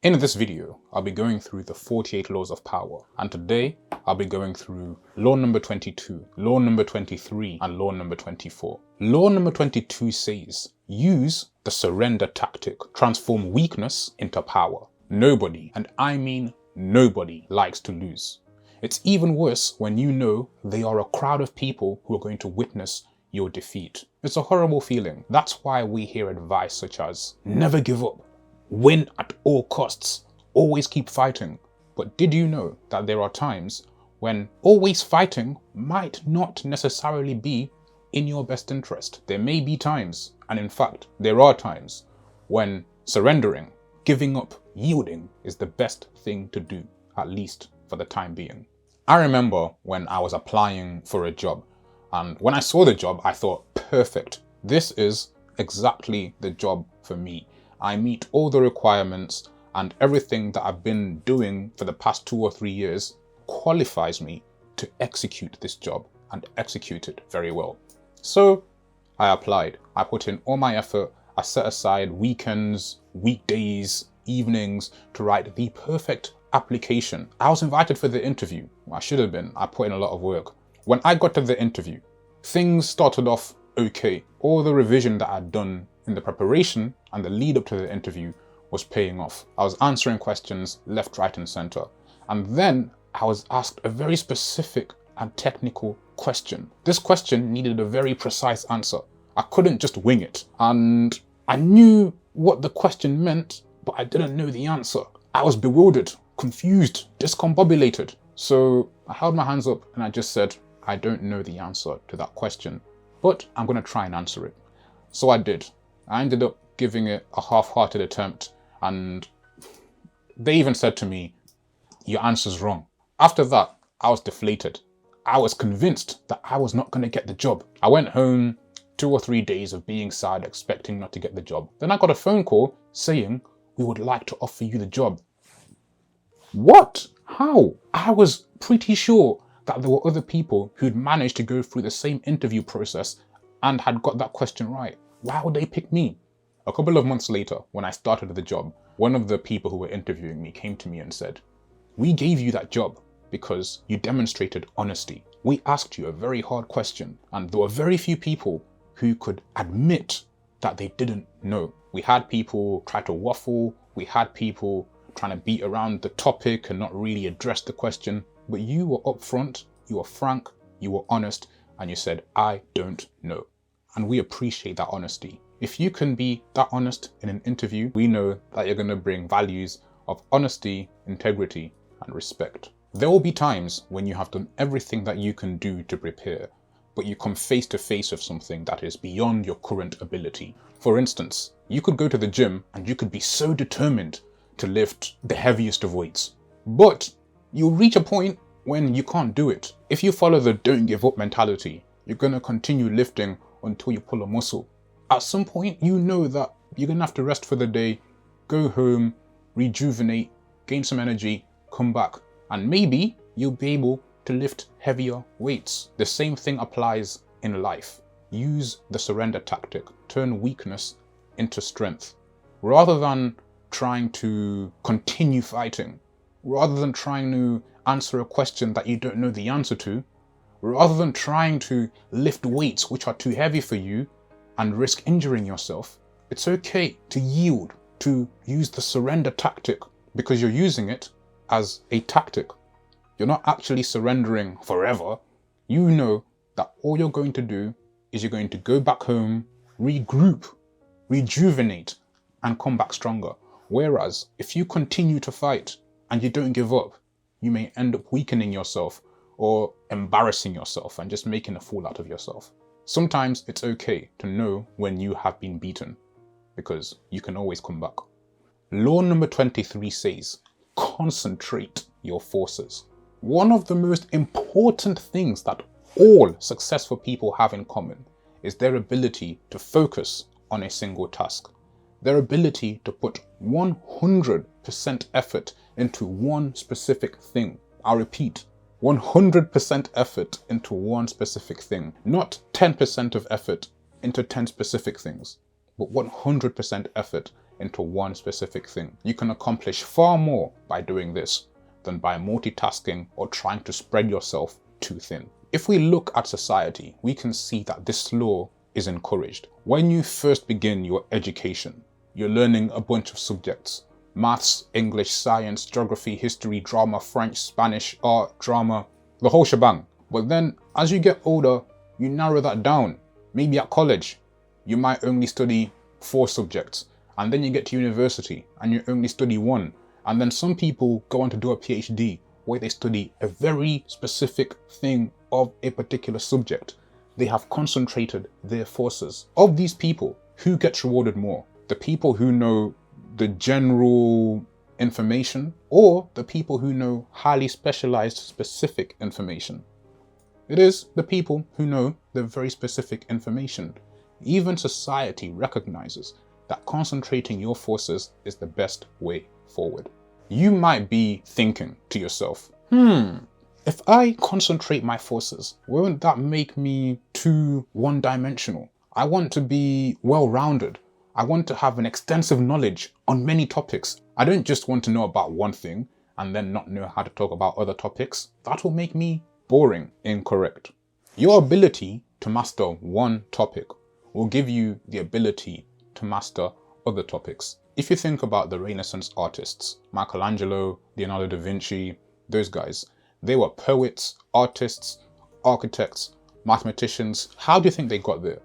In this video, I'll be going through the 48 laws of power, and today I'll be going through law number 22, law number 23, and law number 24. Law number 22 says, use the surrender tactic, transform weakness into power. Nobody, and I mean nobody, likes to lose. It's even worse when you know they are a crowd of people who are going to witness your defeat. It's a horrible feeling. That's why we hear advice such as, never give up, win at all costs, always keep fighting. But did you know that there are times when always fighting might not necessarily be in your best interest? There may be times, and in fact, there are times, when surrendering, giving up, yielding is the best thing to do, at least for the time being. I remember when I was applying for a job, and when I saw the job, I thought, perfect, this is exactly the job for me. I meet all the requirements, and everything that I've been doing for the past 2 or 3 years qualifies me to execute this job and execute it very well. So I applied. I put in all my effort. I set aside weekends, weekdays, evenings to write the perfect application. I was invited for the interview. I should have been. I put in a lot of work. When I got to the interview, things started off okay. All the revision that I'd done in the preparation and the lead up to the interview was paying off. I was answering questions left, right, and center. And then I was asked a very specific and technical question. This question needed a very precise answer. I couldn't just wing it. And I knew what the question meant, but I didn't know the answer. I was bewildered, confused, discombobulated. So I held my hands up and I just said, I don't know the answer to that question, but I'm going to try and answer it. So I did. I ended up giving it a half-hearted attempt, and they even said to me, your answer's wrong. After that, I was deflated. I was convinced that I was not going to get the job. I went home 2 or 3 days of being sad, expecting not to get the job. Then I got a phone call saying, we would like to offer you the job. What? How? I was pretty sure that there were other people who'd managed to go through the same interview process and had got that question right. Why would they pick me? A couple of months later, when I started the job, one of the people who were interviewing me came to me and said, we gave you that job because you demonstrated honesty. We asked you a very hard question, and there were very few people who could admit that they didn't know. We had people try to waffle, we had people trying to beat around the topic and not really address the question, but you were upfront, you were frank, you were honest, and you said, I don't know. And we appreciate that honesty. If you can be that honest in an interview, we know that you're going to bring values of honesty, integrity, and respect. There will be times when you have done everything that you can do to prepare, but you come face to face with something that is beyond your current ability. For instance, you could go to the gym and you could be so determined to lift the heaviest of weights, but you'll reach a point when you can't do it. If you follow the don't give up mentality, you're going to continue lifting until you pull a muscle. At some point, you know that you're going to have to rest for the day, go home, rejuvenate, gain some energy, come back, and maybe you'll be able to lift heavier weights. The same thing applies in life. Use the surrender tactic. Turn weakness into strength. Rather than trying to continue fighting, rather than trying to answer a question that you don't know the answer to, rather than trying to lift weights which are too heavy for you and risk injuring yourself, it's okay to yield, to use the surrender tactic, because you're using it as a tactic. You're not actually surrendering forever. You know that all you're going to do is you're going to go back home, regroup, rejuvenate, and come back stronger. Whereas if you continue to fight and you don't give up, you may end up weakening yourself or embarrassing yourself and just making a fool out of yourself. Sometimes it's okay to know when you have been beaten, because you can always come back. Law number 23 says, concentrate your forces. One of the most important things that all successful people have in common is their ability to focus on a single task. Their ability to put 100% effort into one specific thing. I repeat, 100% effort into one specific thing. Not 10% of effort into 10 specific things, but 100% effort into one specific thing. You can accomplish far more by doing this than by multitasking or trying to spread yourself too thin. If we look at society, we can see that this law is encouraged. When you first begin your education, you're learning a bunch of subjects: maths, English, science, geography, history, drama, French, Spanish, art, drama, the whole shebang. But then as you get older, you narrow that down. Maybe at college, you might only study 4 subjects, and then you get to university and you only study 1. And then some people go on to do a PhD where they study a very specific thing of a particular subject. They have concentrated their forces. Of these people, who gets rewarded more? The people who know the general information, or the people who know highly specialized specific information? It is the people who know the very specific information. Even society recognizes that concentrating your forces is the best way forward. You might be thinking to yourself, if I concentrate my forces, won't that make me too one-dimensional? I want to be well-rounded. I want to have an extensive knowledge on many topics. I don't just want to know about one thing and then not know how to talk about other topics. That will make me boring. Incorrect. Your ability to master one topic will give you the ability to master other topics. If you think about the Renaissance artists, Michelangelo, Leonardo da Vinci, those guys, they were poets, artists, architects, mathematicians. How do you think they got there?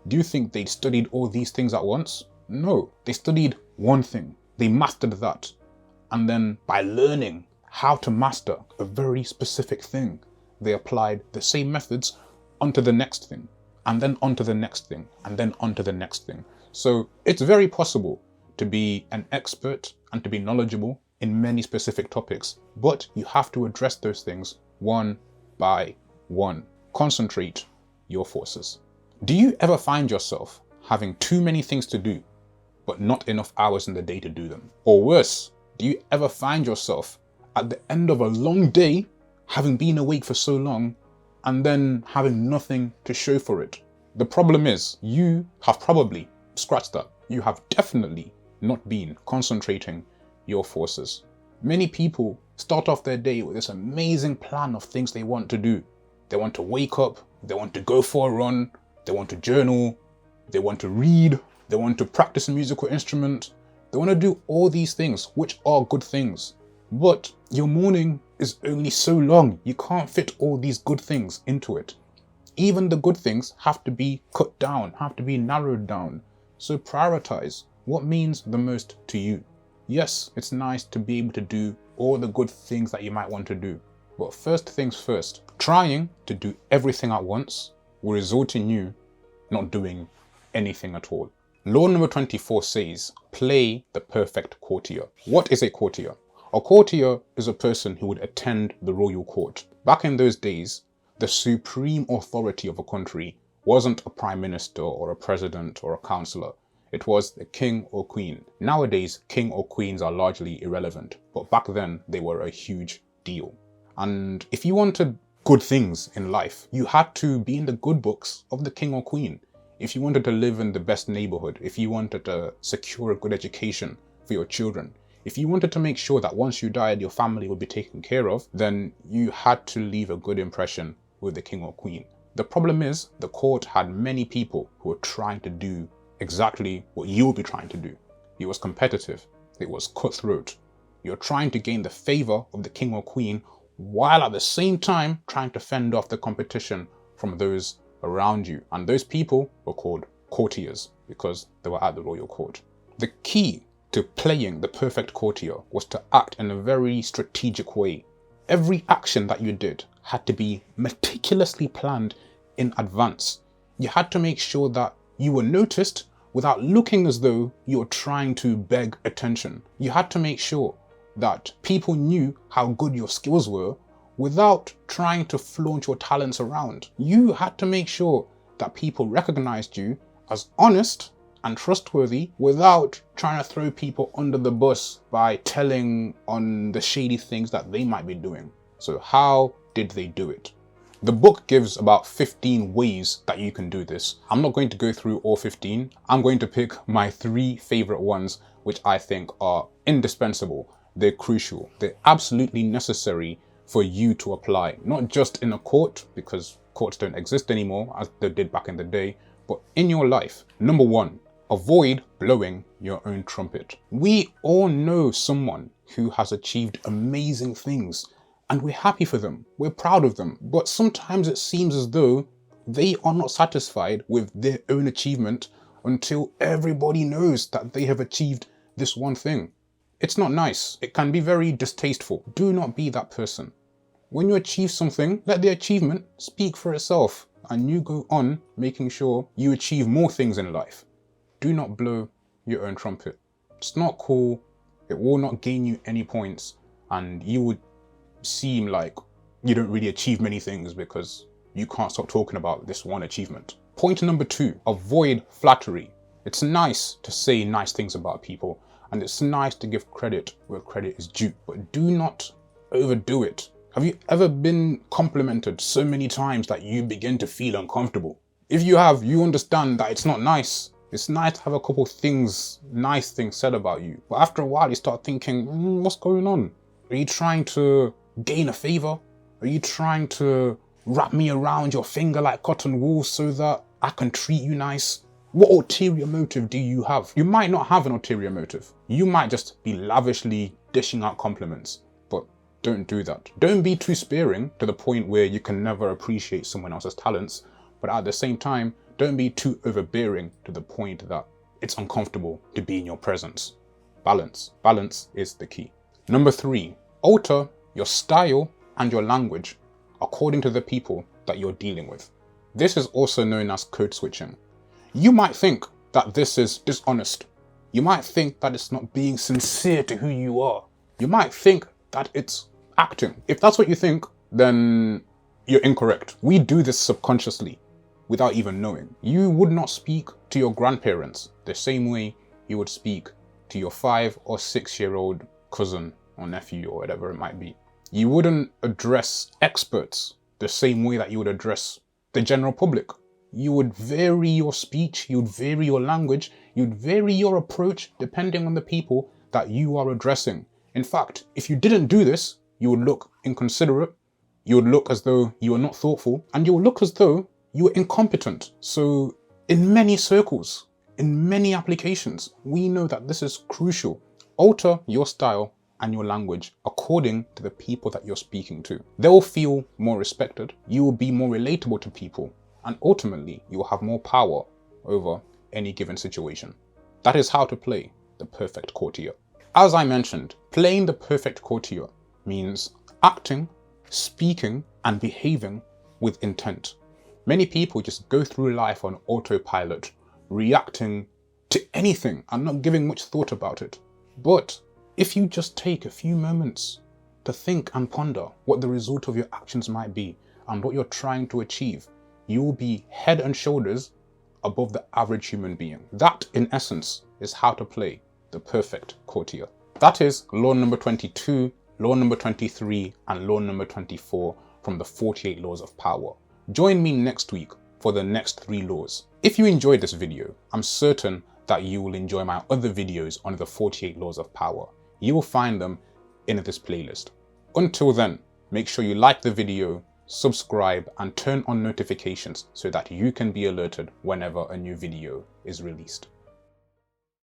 Do you think they studied all these things at once? No, they studied one thing. They mastered that. And then by learning how to master a very specific thing, they applied the same methods onto the next thing, and then onto the next thing, and then onto the next thing. So it's very possible to be an expert and to be knowledgeable in many specific topics, but you have to address those things one by one. Concentrate your forces. Do you ever find yourself having too many things to do, but not enough hours in the day to do them? Or worse, do you ever find yourself at the end of a long day, having been awake for so long, and then having nothing to show for it? The problem is, you have probably, scratch that, you have definitely not been concentrating your forces. Many people start off their day with this amazing plan of things they want to do. They want to wake up, they want to go for a run, they want to journal, they want to read, they want to practice a musical instrument. They want to do all these things, which are good things. But your morning is only so long. You can't fit all these good things into it. Even the good things have to be cut down, have to be narrowed down. So prioritize what means the most to you. Yes, it's nice to be able to do all the good things that you might want to do. But first things first, trying to do everything at once will result in you not doing anything at all. Law number 24 says, play the perfect courtier. What is a courtier? A courtier is a person who would attend the royal court. Back in those days, the supreme authority of a country wasn't a prime minister or a president or a councillor. It was the king or queen. Nowadays, king or queens are largely irrelevant, but back then they were a huge deal. And if you wanted good things in life, you had to be in the good books of the king or queen. If you wanted to live in the best neighborhood, if you wanted to secure a good education for your children, if you wanted to make sure that once you died, your family would be taken care of, then you had to leave a good impression with the king or queen. The problem is, the court had many people who were trying to do exactly what you will be trying to do. It was competitive. It was cutthroat. You're trying to gain the favor of the king or queen while at the same time trying to fend off the competition from those around you. And those people were called courtiers because they were at the royal court. The key to playing the perfect courtier was to act in a very strategic way. Every action that you did had to be meticulously planned in advance. You had to make sure that you were noticed without looking as though you were trying to beg attention. You had to make sure that people knew how good your skills were without trying to flaunt your talents around. You had to make sure that people recognized you as honest and trustworthy without trying to throw people under the bus by telling on the shady things that they might be doing. So how did they do it? The book gives about 15 ways that you can do this. I'm not going to go through all 15. I'm going to pick my 3 favorite ones, which I think are indispensable. They're crucial. They're absolutely necessary for you to apply, not just in a court, because courts don't exist anymore as they did back in the day, but in your life. Number one, avoid blowing your own trumpet. We all know someone who has achieved amazing things and we're happy for them. We're proud of them. But sometimes it seems as though they are not satisfied with their own achievement until everybody knows that they have achieved this one thing. It's not nice. It can be very distasteful. Do not be that person. When you achieve something, let the achievement speak for itself and you go on making sure you achieve more things in life. Do not blow your own trumpet. It's not cool. It will not gain you any points and you would seem like you don't really achieve many things because you can't stop talking about this one achievement. Point number two, avoid flattery. It's nice to say nice things about people and it's nice to give credit where credit is due, but do not overdo it. Have you ever been complimented so many times that you begin to feel uncomfortable? If you have, you understand that it's not nice. It's nice to have a couple things, nice things said about you. But after a while, you start thinking, what's going on? Are you trying to gain a favor? Are you trying to wrap me around your finger like cotton wool so that I can treat you nice? What ulterior motive do you have? You might not have an ulterior motive. You might just be lavishly dishing out compliments, but don't do that. Don't be too sparing to the point where you can never appreciate someone else's talents, but at the same time, don't be too overbearing to the point that it's uncomfortable to be in your presence. Balance. Balance is the key. Number three, alter your style and your language according to the people that you're dealing with. This is also known as code switching. You might think that this is dishonest. You might think that it's not being sincere to who you are. You might think that it's acting. If that's what you think, then you're incorrect. We do this subconsciously without even knowing. You would not speak to your grandparents the same way you would speak to your 5 or 6 year old cousin or nephew or whatever it might be. You wouldn't address experts the same way that you would address the general public. You would vary your speech, you'd vary your language, you'd vary your approach depending on the people that you are addressing. In fact, if you didn't do this, you would look inconsiderate, you would look as though you were not thoughtful, and you would look as though you were incompetent. So in many circles, in many applications, we know that this is crucial. Alter your style and your language according to the people that you're speaking to. They will feel more respected, you will be more relatable to people, and ultimately you will have more power over any given situation. That is how to play the perfect courtier. As I mentioned, playing the perfect courtier means acting, speaking, and behaving with intent. Many people just go through life on autopilot, reacting to anything and not giving much thought about it. But if you just take a few moments to think and ponder what the result of your actions might be and what you're trying to achieve, you will be head and shoulders above the average human being. That, in essence, is how to play the perfect courtier. That is law number 22, law number 23, and law number 24 from the 48 laws of power. Join me next week for the next 3 laws. If you enjoyed this video, I'm certain that you will enjoy my other videos on the 48 laws of power. You will find them in this playlist. Until then, make sure you like the video, subscribe, and turn on notifications so that you can be alerted whenever a new video is released.